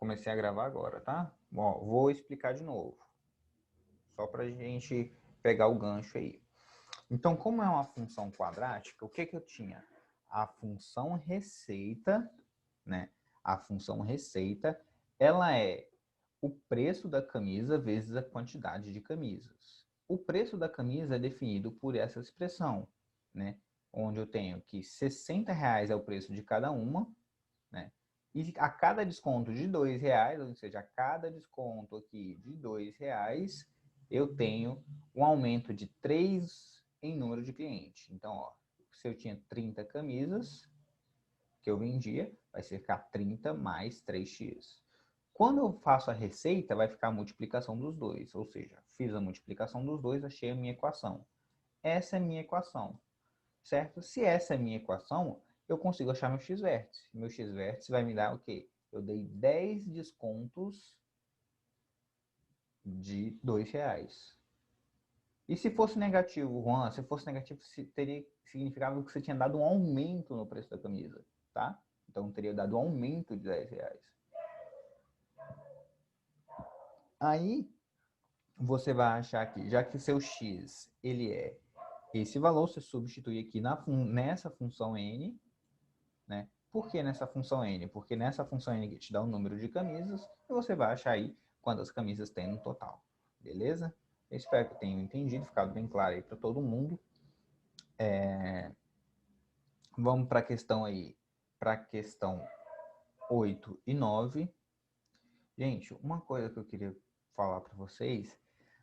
comecei a gravar agora, tá? Bom, vou explicar de novo, só para a gente pegar o gancho aí. Então, como é uma função quadrática, o que eu tinha? A função receita, né? A função receita, ela é o preço da camisa vezes a quantidade de camisas. O preço da camisa é definido por essa expressão, né? Onde eu tenho que R$ 60 é o preço de cada uma, né? E a cada desconto de R$ 2, ou seja, a cada desconto aqui de R$ 2, eu tenho um aumento de 3 em número de clientes. Então, ó, se eu tinha 30 camisas que eu vendia, vai ficar 30 mais 3x. Quando eu faço a receita, vai ficar a multiplicação dos dois. Ou seja, fiz a multiplicação dos dois, achei a minha equação. Essa é a minha equação, certo? Se essa é a minha equação, eu consigo achar meu x-vértice. Meu x-vértice vai me dar o quê? Eu dei 10 descontos de R$ 2. E se fosse negativo, Juan, se fosse negativo, significava que você tinha dado um aumento no preço da camisa, tá? Então teria dado um aumento de R$ 10. Aí você vai achar que, já que seu x ele é esse valor, você substitui aqui nessa função n, né? Por que nessa função n? Porque nessa função n que te dá o número de camisas e você vai achar aí quantas camisas tem no total, beleza? Eu espero que tenham entendido, ficado bem claro aí para todo mundo. Vamos para a questão aí, para a questão 8 e 9. Gente, uma coisa que eu queria falar para vocês,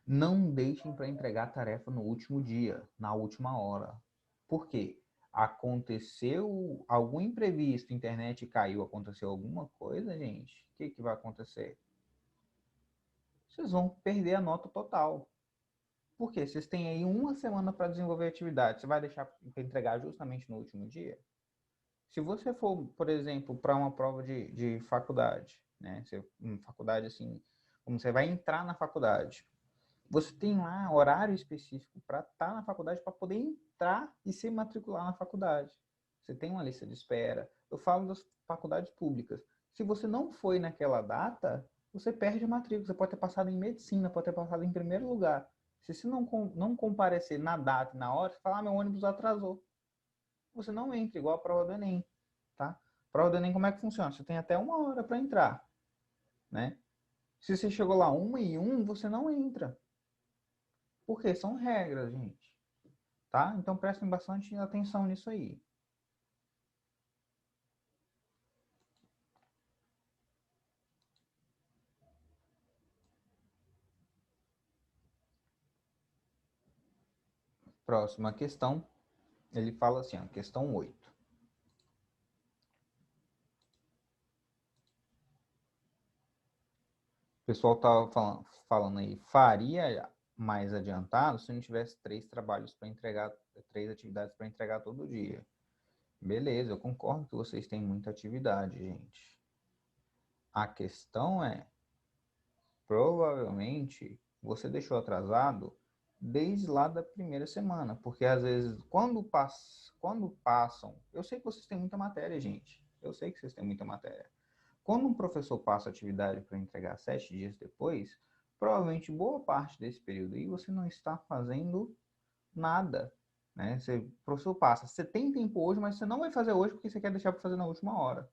não deixem para entregar a tarefa no último dia, na última hora. Por quê? Aconteceu algum imprevisto, internet caiu, aconteceu alguma coisa, gente, o que vai acontecer? Vocês vão perder a nota total. Por quê? Vocês têm aí uma semana para desenvolver a atividade, você vai deixar para entregar justamente no último dia? Se você for, por exemplo, para uma prova de faculdade, né? Faculdade assim, como você vai entrar na faculdade, você tem lá horário específico para estar na faculdade, para poder entrar e se matricular na faculdade. Você tem uma lista de espera. Eu falo das faculdades públicas. Se você não foi naquela data, você perde a matrícula. Você pode ter passado em medicina, pode ter passado em primeiro lugar. Se você não comparecer na data e na hora, você fala, meu ônibus atrasou. Você não entra, igual a prova do Enem, tá? Prova do Enem, como é que funciona? Você tem até uma hora para entrar, né? Se você chegou lá 1h01, você não entra. Porque são regras, gente. Tá? Então prestem bastante atenção nisso aí. Próxima questão, ele fala assim, ó, questão 8. O pessoal estava falando aí, faria mais adiantado se não tivesse 3 trabalhos para entregar, 3 atividades para entregar todo dia. Beleza, eu concordo que vocês têm muita atividade, gente. A questão é, provavelmente você deixou atrasado desde lá da primeira semana, porque às vezes quando passam, eu sei que vocês têm muita matéria, gente. Eu sei que vocês têm muita matéria. Quando um professor passa a atividade para entregar 7 dias depois, provavelmente boa parte desse período aí você não está fazendo nada, né? O professor passa, você tem tempo hoje, mas você não vai fazer hoje porque você quer deixar para fazer na última hora.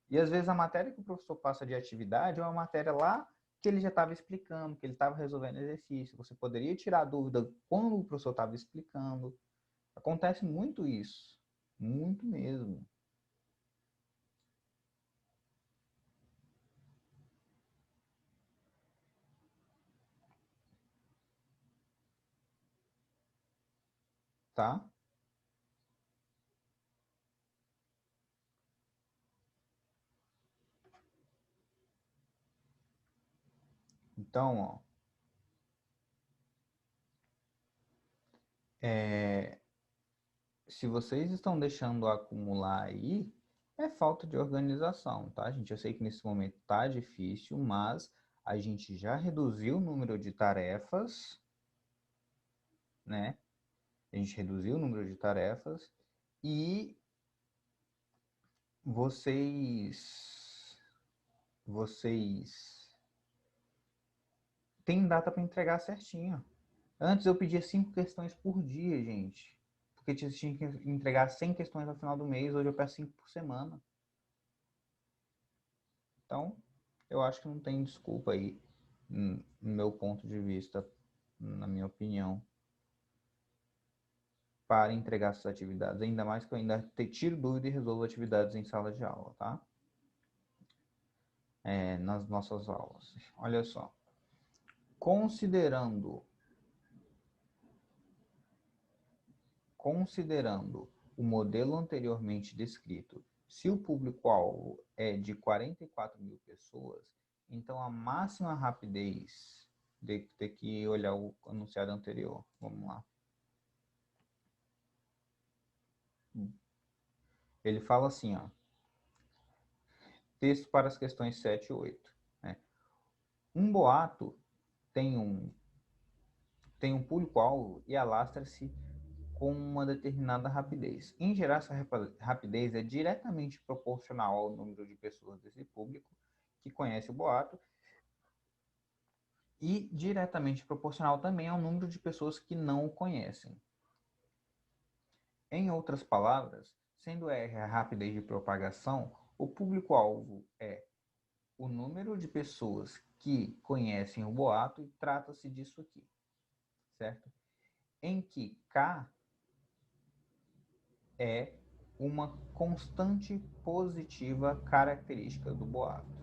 E às vezes a matéria que o professor passa de atividade é uma matéria lá que ele já estava explicando, que ele estava resolvendo exercício. Você poderia tirar a dúvida quando o professor estava explicando. Acontece muito isso. Muito mesmo. Tá? Então, ó, se vocês estão deixando acumular aí, é falta de organização, tá, gente? Eu sei que nesse momento tá difícil, mas a gente já reduziu o número de tarefas, né? A gente reduziu o número de tarefas e vocês vocês têm data para entregar certinho. Antes eu pedia 5 questões por dia, gente. Porque tinha que entregar 100 questões no final do mês, hoje eu peço 5 por semana. Então, eu acho que não tem desculpa aí, no meu ponto de vista, na minha opinião, para entregar essas atividades. Ainda mais que eu ainda tiro dúvida e resolvo atividades em sala de aula, tá? Nas nossas aulas. Olha só. Considerando o modelo anteriormente descrito, se o público-alvo é de 44 mil pessoas, então a máxima rapidez de ter que olhar o anunciado anterior. Vamos lá. Ele fala assim, ó, texto para as questões 7 e 8. Né? Um boato tem um público-alvo e alastra-se com uma determinada rapidez. Em geral, essa rapidez é diretamente proporcional ao número de pessoas desse público que conhece o boato e diretamente proporcional também ao número de pessoas que não o conhecem. Em outras palavras, sendo R a rapidez de propagação, o público-alvo é o número de pessoas que conhecem o boato e trata-se disso aqui, certo? Em que K é uma constante positiva característica do boato.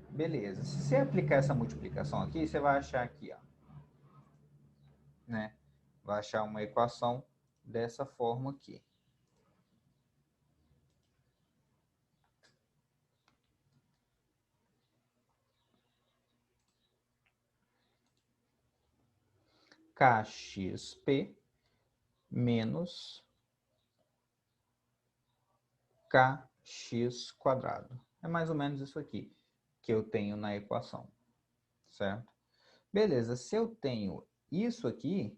Beleza, se você aplicar essa multiplicação aqui, você vai achar aqui, ó, né? Vai achar uma equação dessa forma aqui. KXP menos KX quadrado. É mais ou menos isso aqui que eu tenho na equação, certo? Beleza, se eu tenho isso aqui,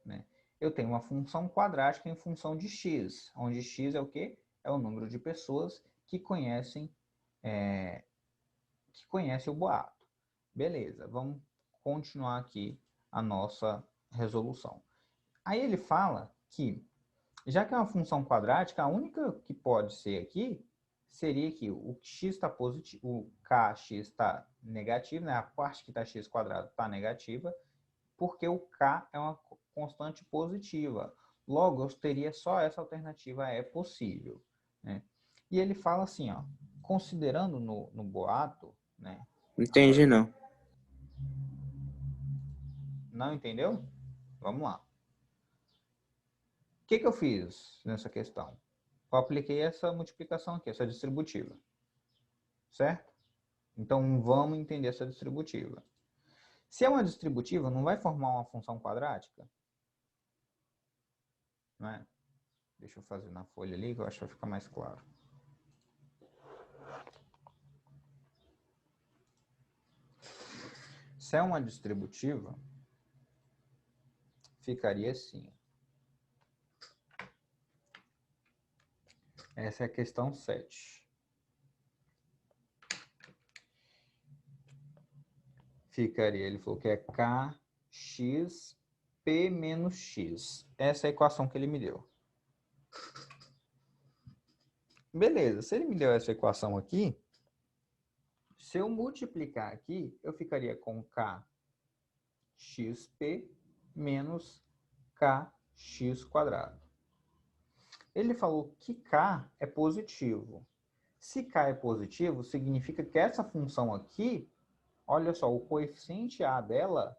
né, eu tenho uma função quadrática em função de x, onde x é o quê? É o número de pessoas que conhecem o boato. Beleza, vamos continuar aqui a nossa resolução. Aí ele fala que, já que é uma função quadrática, a única que pode ser aqui seria que o x está positivo, o kx está negativo, né? A parte que está x quadrado está negativa, porque o k é uma constante positiva. Logo, eu teria só essa alternativa é possível, né? E ele fala assim, ó, considerando no boato, né? Entendi, não. Não entendeu? Vamos lá. O que eu fiz nessa questão? Eu apliquei essa multiplicação aqui, essa distributiva. Certo? Então, vamos entender essa distributiva. Se é uma distributiva, não vai formar uma função quadrática? Não é? Deixa eu fazer na folha ali, que eu acho que vai ficar mais claro. Se é uma distributiva, ficaria assim. Essa é a questão 7. Ficaria, ele falou que é kx p menos x. Essa é a equação que ele me deu. Beleza, se ele me deu essa equação aqui, se eu multiplicar aqui, eu ficaria com kxp menos kx quadrado. Ele falou que k é positivo. Se k é positivo, significa que essa função aqui, olha só, o coeficiente a dela,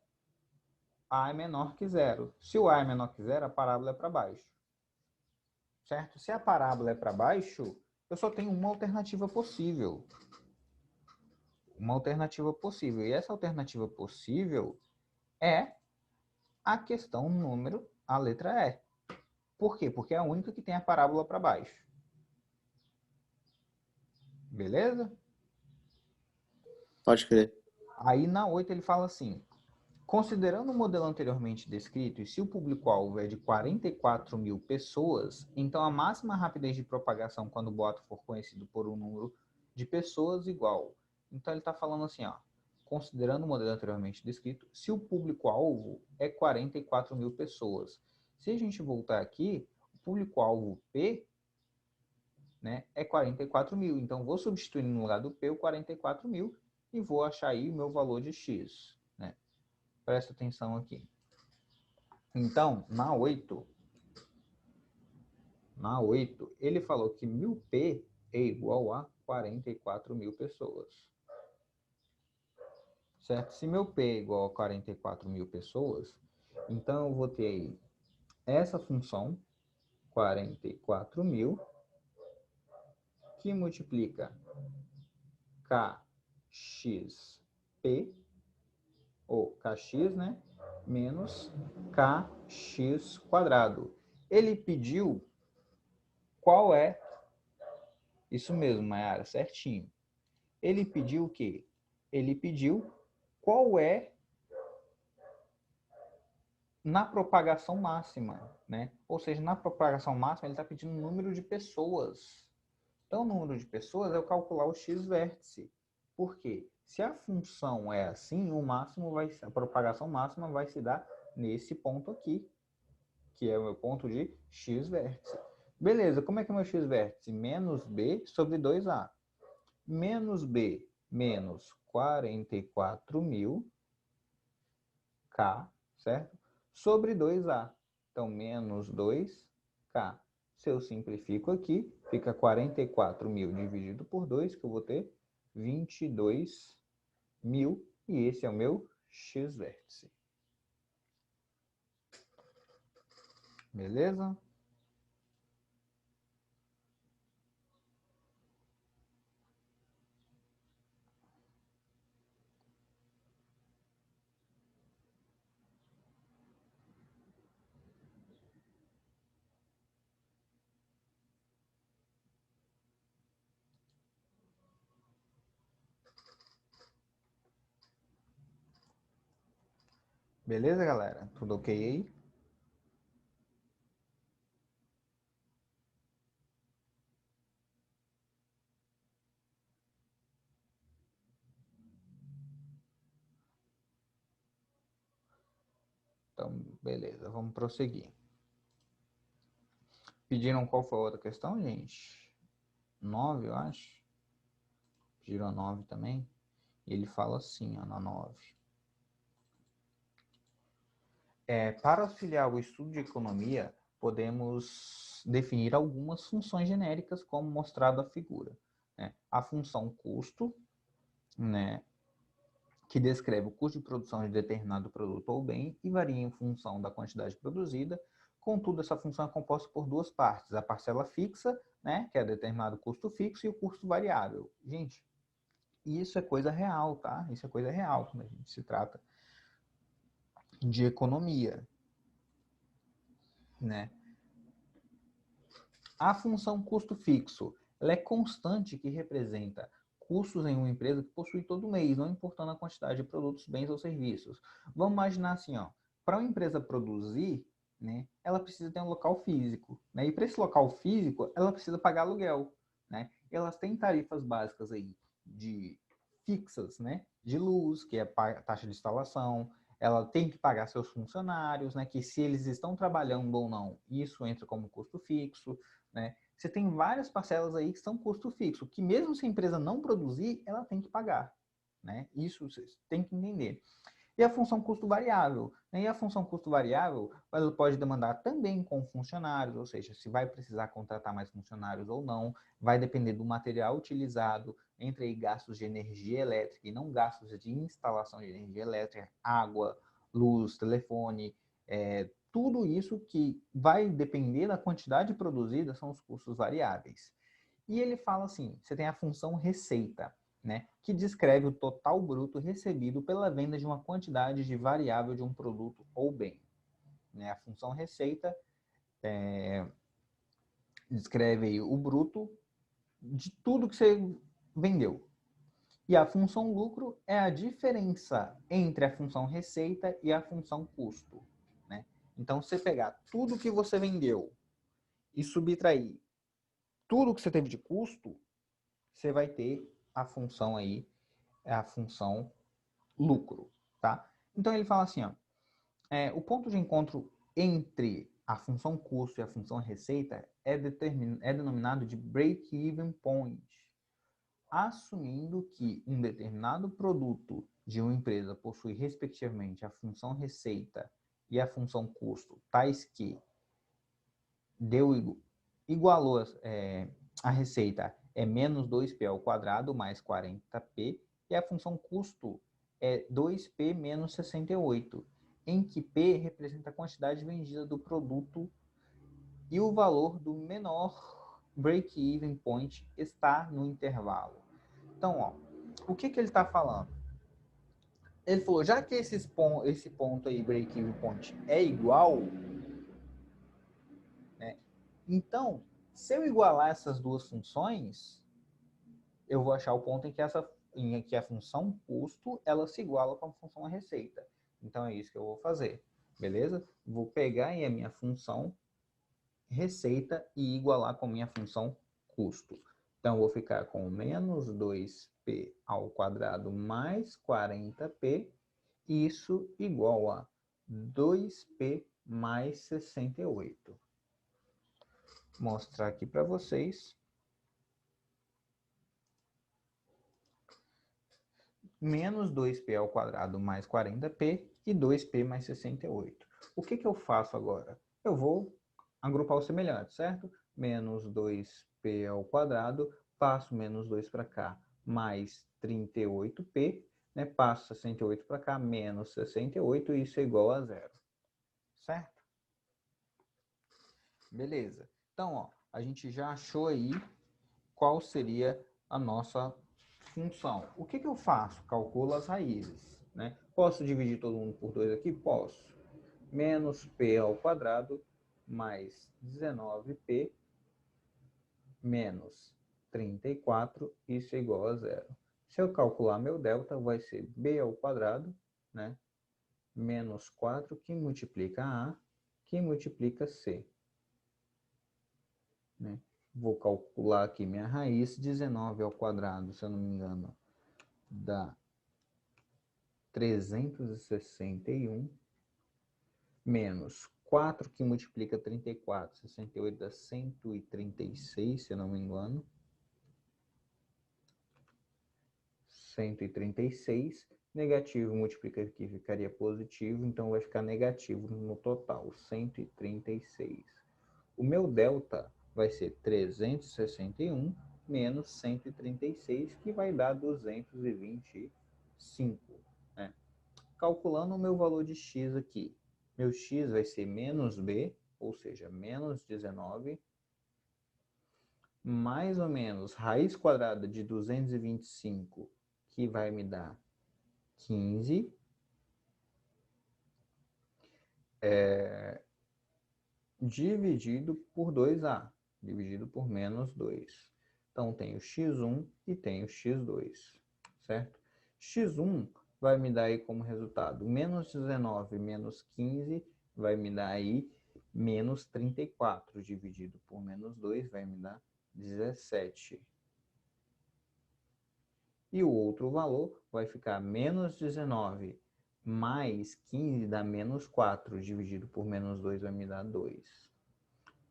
a é menor que zero. Se o a é menor que zero, a parábola é para baixo. Certo? Se a parábola é para baixo, eu só tenho uma alternativa possível. Uma alternativa possível. E essa alternativa possível é a questão número, a letra E. Por quê? Porque é a única que tem a parábola para baixo. Beleza? Pode crer. Aí na 8 ele fala assim, considerando o modelo anteriormente descrito, e se o público-alvo é de 44 mil pessoas, então a máxima rapidez de propagação quando o boato for conhecido por um número de pessoas igual Então ele está falando assim, ó, considerando o modelo anteriormente descrito, se o público-alvo é 44 mil pessoas. Se a gente voltar aqui, o público-alvo P, né, é 44 mil. Então vou substituir no lugar do P o 44 mil e vou achar aí o meu valor de X. Né? Presta atenção aqui. Então, na 8, ele falou que 1000P é igual a 44 mil pessoas. Certo? Se meu P é igual a 44 mil pessoas, então eu vou ter aí essa função, 44 mil, que multiplica kxp, ou kx, né? Menos kx quadrado. Ele pediu qual é, isso mesmo, Mayara, certinho. Ele pediu o quê? Ele pediu qual é na propagação máxima, né? Ou seja, na propagação máxima ele está pedindo o número de pessoas. Então, o número de pessoas é eu calcular o x vértice. Por quê? Se a função é assim, a propagação máxima vai se dar nesse ponto aqui, que é o meu ponto de x vértice. Beleza, como é que é o meu x vértice? Menos b sobre 2a. Menos b menos 44 mil k, certo? Sobre 2a. Então, menos 2k. Se eu simplifico aqui, fica 44 mil dividido por 2, que eu vou ter 22 mil. E esse é o meu x-vértice. Beleza? Beleza, galera? Tudo ok aí? Então, beleza. Vamos prosseguir. Pediram qual foi a outra questão, gente? 9, eu acho. Pediram a 9 também. E ele fala assim, ó, na 9. Para auxiliar o estudo de economia, podemos definir algumas funções genéricas, como mostrado a figura. Né? A função custo, né, que descreve o custo de produção de determinado produto ou bem e varia em função da quantidade produzida. Contudo, essa função é composta por duas partes: a parcela fixa, né, que é determinado custo fixo, e o custo variável. Gente, isso é coisa real, tá? Isso é coisa real quando a gente se trata de economia, né? A função custo fixo, ela é constante, que representa custos em uma empresa que possui todo mês, não importando a quantidade de produtos, bens ou serviços. Vamos imaginar assim, ó, para uma empresa produzir, né, ela precisa ter um local físico, né? E para esse local físico, ela precisa pagar aluguel, né? E elas têm tarifas básicas aí de fixas, né? De luz, que é a taxa de instalação, ela tem que pagar seus funcionários, né? Que se eles estão trabalhando ou não, isso entra como custo fixo. Né? Você tem várias parcelas aí que são custo fixo, que mesmo se a empresa não produzir, ela tem que pagar. Né? Isso vocês têm que entender. E a função custo variável. Né? E a função custo variável, ela pode demandar também com funcionários, ou seja, se vai precisar contratar mais funcionários ou não, vai depender do material utilizado, entre aí gastos de energia elétrica e não gastos de instalação de energia elétrica, água, luz, telefone, tudo isso que vai depender da quantidade produzida são os custos variáveis. E ele fala assim, você tem a função receita, né, que descreve o total bruto recebido pela venda de uma quantidade de variável de um produto ou bem. Né? A função receita descreve aí o bruto de tudo que você vendeu. E a função lucro é a diferença entre a função receita e a função custo. Né? Então, você pegar tudo que você vendeu e subtrair tudo que você teve de custo, você vai ter a função aí é a função lucro, tá? Então ele fala assim, ó, o ponto de encontro entre a função custo e a função receita é denominado de break-even point, assumindo que um determinado produto de uma empresa possui respectivamente a função receita e a função custo, tais que igualou a receita é menos 2p ao quadrado mais 40p e a função custo é 2p menos 68, em que p representa a quantidade vendida do produto e o valor do menor break-even point está no intervalo. Então, ó, o que ele está falando? Ele falou, já que esse ponto aí, break-even point, é igual, né? Então, se eu igualar essas duas funções, eu vou achar o ponto em que a função custo, ela se iguala com a função receita. Então, é isso que eu vou fazer, beleza? Vou pegar aí a minha função receita e igualar com a minha função custo. Então, eu vou ficar com menos 2p ao quadrado mais 40p, isso igual a 2p mais 68. Vou mostrar aqui para vocês. Menos 2p ao quadrado mais 40p e 2p mais 68. O que eu faço agora? Eu vou agrupar os semelhantes, certo? Menos 2p ao quadrado, passo menos 2 para cá, mais 38p, né? Passo 68 para cá, menos 68, e isso é igual a zero, certo? Beleza. Então, ó, a gente já achou aí qual seria a nossa função. O que eu faço? Calculo as raízes, né? Posso dividir todo mundo por 2 aqui? Posso. Menos p ao quadrado mais 19p menos 34, isso é igual a zero. Se eu calcular meu delta, vai ser b ao quadrado, né? Menos 4 que multiplica a, que multiplica c, né? Vou calcular aqui minha raiz, 19 ao quadrado, se eu não me engano, dá 361, menos 4 que multiplica 34, 68 dá 136, se eu não me engano. 136, negativo multiplica aqui, ficaria positivo, então vai ficar negativo no total, 136. O meu delta vai ser 361 menos 136, que vai dar 225. Né? Calculando o meu valor de x aqui, meu x vai ser menos b, ou seja, menos 19, mais ou menos raiz quadrada de 225, que vai me dar 15, dividido por 2a, dividido por menos 2. Então, tenho x1 e tenho x2, certo? x1 vai me dar aí como resultado menos 19 menos 15, vai me dar aí menos 34, dividido por menos 2, vai me dar 17. E o outro valor vai ficar menos 19 mais 15 dá menos 4, dividido por menos 2 vai me dar 2.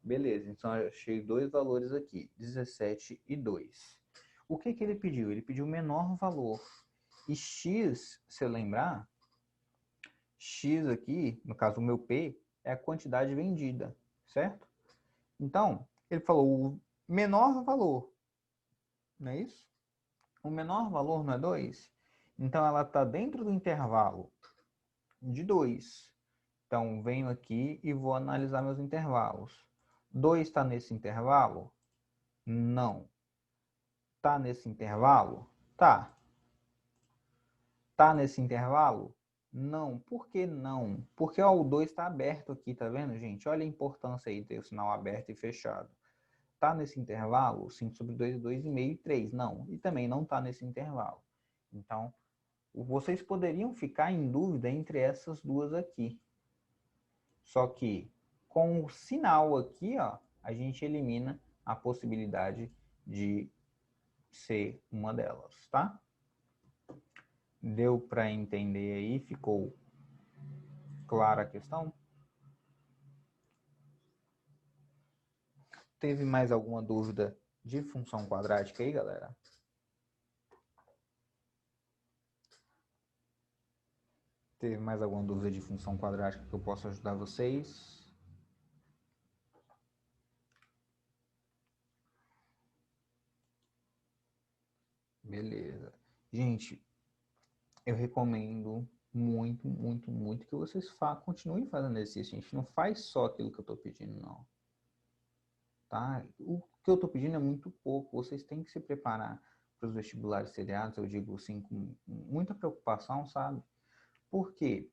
Beleza, então eu achei dois valores aqui, 17 e 2. O que ele pediu? Ele pediu o menor valor. E x, se eu lembrar, x aqui, no caso o meu P, é a quantidade vendida, certo? Então, ele falou o menor valor, não é isso? O menor valor não é 2? Então, ela está dentro do intervalo de 2. Então, venho aqui e vou analisar meus intervalos. 2 está nesse intervalo? Não. Está nesse intervalo? Tá. Tá nesse intervalo? Não. Por que não? Porque ó, o 2 está aberto aqui, tá vendo, gente? Olha a importância aí de ter o sinal aberto e fechado. Tá nesse intervalo? 5 sobre 2, 2,5 e 3. Não. E também não tá nesse intervalo. Então, vocês poderiam ficar em dúvida entre essas duas aqui. Só que com o sinal aqui, ó, a gente elimina a possibilidade de ser uma delas, tá? Deu para entender aí? Ficou clara a questão? Teve mais alguma dúvida de função quadrática aí, galera? Teve mais alguma dúvida de função quadrática que eu possa ajudar vocês? Beleza. Gente, eu recomendo muito, muito, muito que vocês continuem fazendo exercício. A gente não faz só aquilo que eu estou pedindo, não. Tá? O que eu estou pedindo é muito pouco. Vocês têm que se preparar para os vestibulares seriados, eu digo assim, com muita preocupação, sabe? Por quê?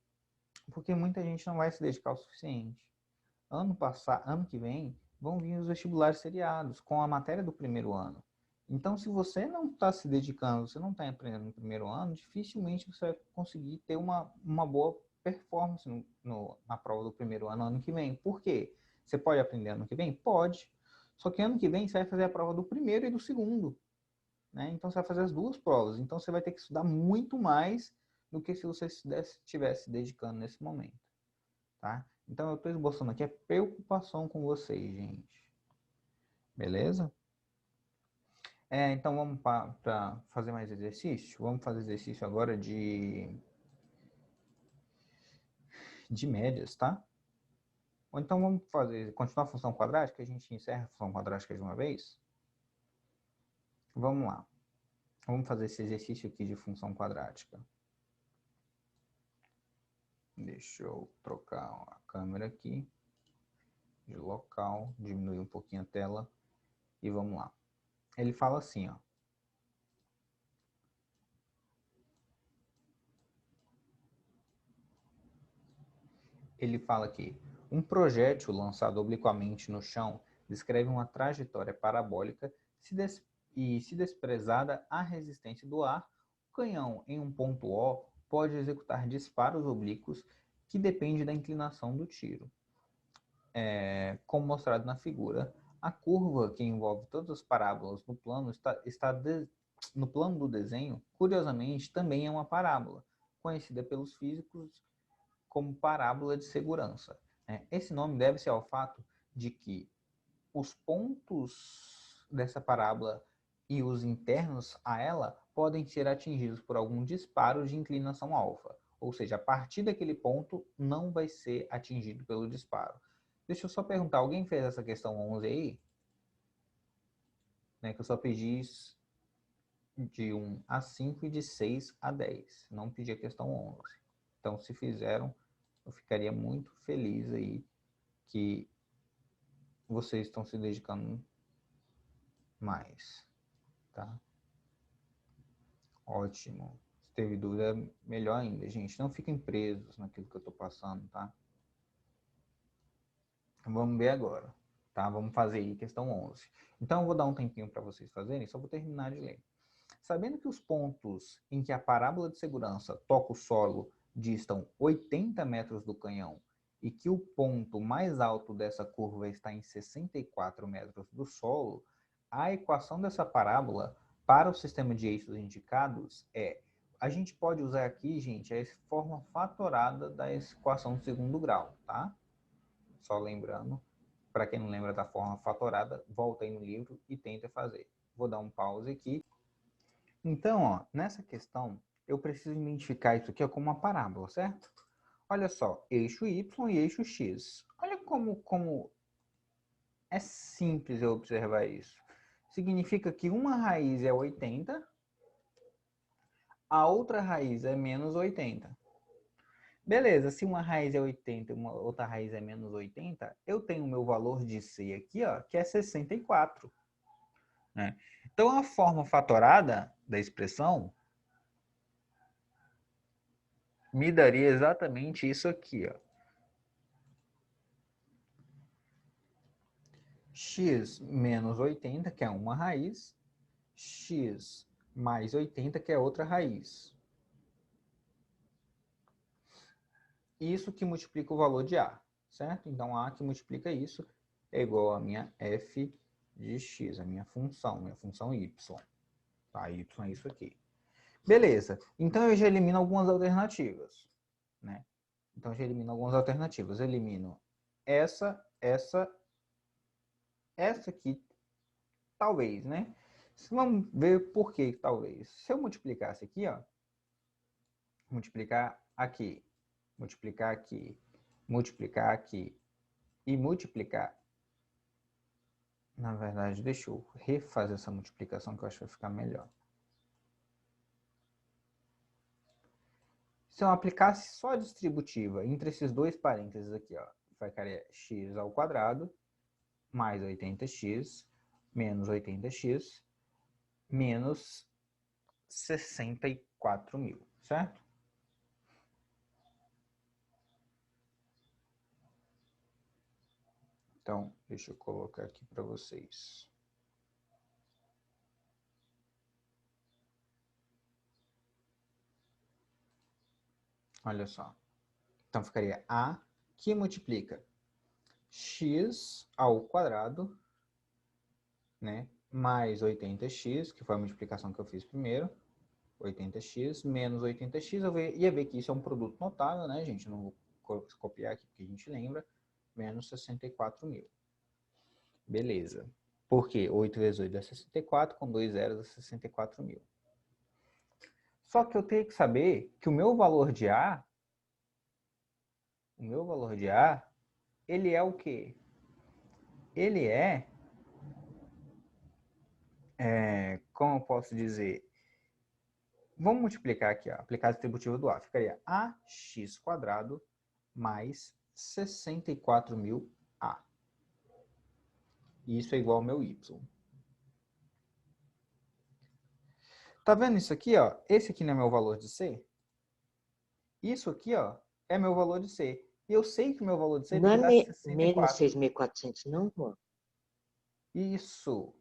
Porque muita gente não vai se dedicar o suficiente. Ano que vem, vão vir os vestibulares seriados com a matéria do primeiro ano. Então, se você não está se dedicando, você não está aprendendo no primeiro ano, dificilmente você vai conseguir ter uma boa performance na prova do primeiro ano que vem. Por quê? Você pode aprender ano que vem? Pode. Só que ano que vem você vai fazer a prova do primeiro e do segundo. Né? Então, você vai fazer as duas provas. Então, você vai ter que estudar muito mais do que se você estivesse se dedicando nesse momento. Tá? Então, eu estou esboçando aqui a preocupação com vocês, gente. Beleza? Então, vamos para fazer mais exercício? Vamos fazer exercício agora de médias, tá? Ou então vamos continuar a função quadrática, a gente encerra a função quadrática de uma vez? Vamos lá. Vamos fazer esse exercício aqui de função quadrática. Deixa eu trocar a câmera aqui de local, diminuir um pouquinho a tela e vamos lá. Ele fala assim, ó. Ele fala aqui, um projétil lançado obliquamente no chão descreve uma trajetória parabólica e, se desprezada a resistência do ar, o canhão em um ponto O pode executar disparos oblíquos que dependem da inclinação do tiro. Como mostrado na figura, a curva que envolve todas as parábolas no plano no plano do desenho, curiosamente, também é uma parábola, conhecida pelos físicos como parábola de segurança. Esse nome deve-se ao fato de que os pontos dessa parábola e os internos a ela podem ser atingidos por algum disparo de inclinação alfa, ou seja, a partir daquele ponto não vai ser atingido pelo disparo. Deixa eu só perguntar, alguém fez essa questão 11 aí? Que eu só pedi de 1 a 5 e de 6 a 10. Não pedi a questão 11. Então, se fizeram, eu ficaria muito feliz aí que vocês estão se dedicando mais, tá? Ótimo. Se teve dúvida, melhor ainda, gente. Não fiquem presos naquilo que eu tô passando, tá? Vamos ver agora, tá? Vamos fazer aí questão 11. Então, eu vou dar um tempinho para vocês fazerem, só vou terminar de ler. Sabendo que os pontos em que a parábola de segurança toca o solo distam 80 metros do canhão e que o ponto mais alto dessa curva está em 64 metros do solo, a equação dessa parábola para o sistema de eixos indicados a gente pode usar aqui, gente, a forma fatorada da equação de segundo grau, tá? Só lembrando, para quem não lembra da forma fatorada, volta aí no livro e tenta fazer. Vou dar um pause aqui. Então, ó, nessa questão, eu preciso identificar isso aqui como uma parábola, certo? Olha só, eixo Y e eixo X. Olha como é simples eu observar isso. Significa que uma raiz é 80, a outra raiz é menos 80. Beleza, se uma raiz é 80 e uma outra raiz é menos 80, eu tenho o meu valor de C aqui, ó, que é 64. Né? Então, a forma fatorada da expressão me daria exatamente isso aqui, ó. X menos 80, que é uma raiz, x mais 80, que é outra raiz. Isso que multiplica o valor de A, certo? Então, A que multiplica isso é igual a minha f de x, a minha função y. Tá? Y é isso aqui. Beleza. Então, eu já elimino algumas alternativas, né? Então, eu já elimino algumas alternativas. Eu elimino essa aqui, talvez, né? Vamos ver por que talvez. Se eu multiplicasse aqui, ó, multiplicar aqui, multiplicar aqui, multiplicar aqui e multiplicar. Na verdade, deixa eu refazer essa multiplicação que eu acho que vai ficar melhor. Se eu aplicasse só a distributiva entre esses dois parênteses aqui, ó, ficaria x ao quadrado mais 80x menos 80x menos 64.000, certo? Então, deixa eu colocar aqui para vocês. Olha só. Então, ficaria A que multiplica x ao quadrado, né, mais 80x, que foi a multiplicação que eu fiz primeiro, 80x menos 80x, eu ia ver que isso é um produto notável, né, gente? Não vou copiar aqui porque a gente lembra, menos 64.000. Beleza. Por quê? 8 vezes 8 dá 64, com 2 zeros dá 64.000. Só que eu tenho que saber que o meu valor de A, ele é o quê? Ele como eu posso dizer? Vamos multiplicar aqui, ó, aplicar a distributiva do A. Ficaria AX quadrado mais 64.000A. E isso é igual ao meu Y. Tá vendo isso aqui, ó? Esse aqui não é meu valor de C? Isso aqui, ó, é meu valor de C. E eu sei que o meu valor de C Não tem é que dar 64. menos 6.400, não, Juan? Isso.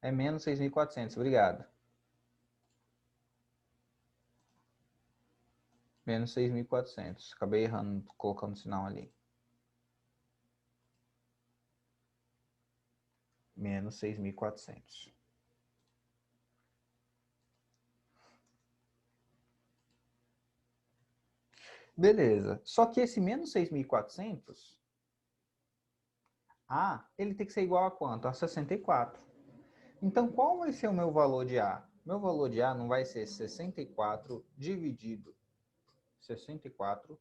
É menos 6.400. Obrigado. Menos 6.400. Acabei errando, colocando o sinal ali. Menos 6.400. Beleza. Só que esse menos 6.400, A, ele tem que ser igual a quanto? A 64. Então, qual vai ser o meu valor de A? Meu valor de A não vai ser 64 dividido 64,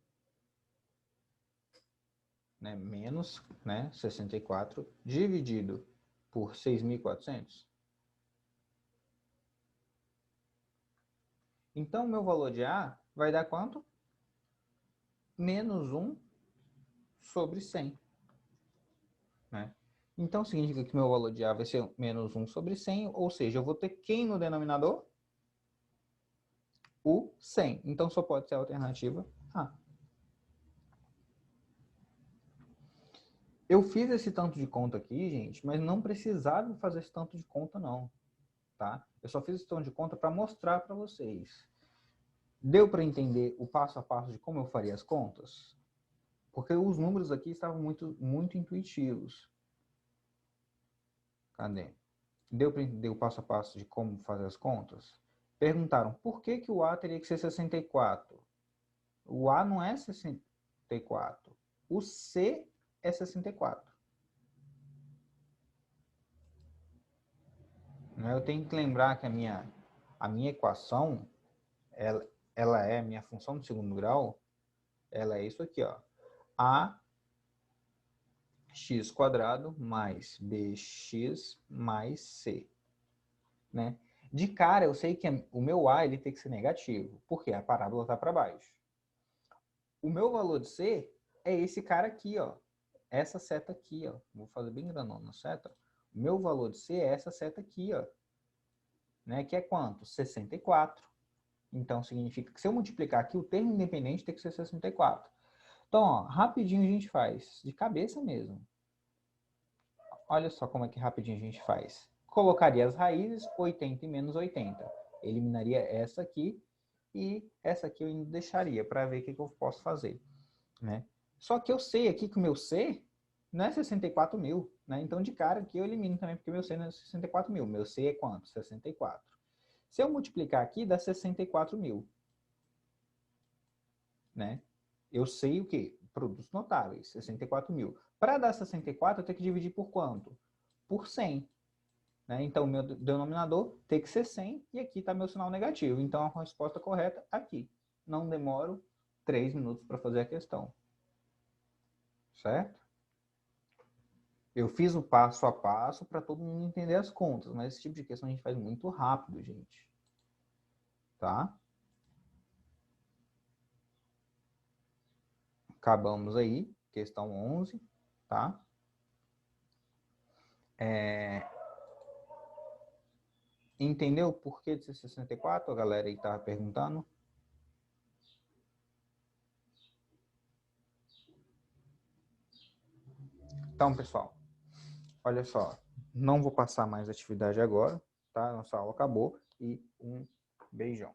né, menos, né, 64 dividido por 6.400? Então, meu valor de A vai dar quanto? Menos 1 sobre 100. Né? Então, significa que meu valor de A vai ser menos 1 sobre 100, ou seja, eu vou ter quem no denominador? O 100. Então, só pode ser a alternativa A. Eu fiz esse tanto de conta aqui, gente, mas não precisava fazer esse tanto de conta, não. Tá? Eu só fiz esse tanto de conta para mostrar para vocês. Deu para entender o passo a passo de como eu faria as contas? Porque os números aqui estavam muito intuitivos. Cadê? Deu para entender o passo a passo de como fazer as contas? Perguntaram por que o A teria que ser 64? O A não é 64. O C é 64. Eu tenho que lembrar que a minha equação, ela é, minha função de segundo grau, ela é isso aqui, ó. A x quadrado mais bx mais c, né? De cara, eu sei que o meu A ele tem que ser negativo, porque a parábola está para baixo. O meu valor de C é esse cara aqui, ó. Essa seta aqui, ó. Vou fazer bem grandona a seta. O meu valor de C é essa seta aqui, ó. Né? Que é quanto? 64. Então, significa que se eu multiplicar aqui, o termo independente tem que ser 64. Então, ó, rapidinho a gente faz. De cabeça mesmo. Olha só como é que rapidinho a gente faz. Colocaria as raízes, 80 e menos 80. Eliminaria essa aqui e essa aqui eu ainda deixaria para ver o que eu posso fazer. Né? Só que eu sei aqui que o meu C não é 64.000. Né? Então, de cara aqui eu elimino também, porque meu C não é 64.000. Meu C é quanto? 64. Se eu multiplicar aqui, dá 64 mil. Né? Eu sei o quê? Produtos notáveis, 64 mil. Para dar 64, eu tenho que dividir por quanto? Por 100. Né? Então, o meu denominador tem que ser 100 e aqui está meu sinal negativo. Então, a resposta correta aqui. Não demoro 3 minutos para fazer a questão. Certo? Eu fiz o passo a passo para todo mundo entender as contas, mas esse tipo de questão a gente faz muito rápido, gente. Tá? Acabamos aí, questão 11, tá? Entendeu o porquê de ser 64? A galera aí estava perguntando. Então, pessoal, olha só. Não vou passar mais atividade agora, tá? Nossa aula acabou e um beijão.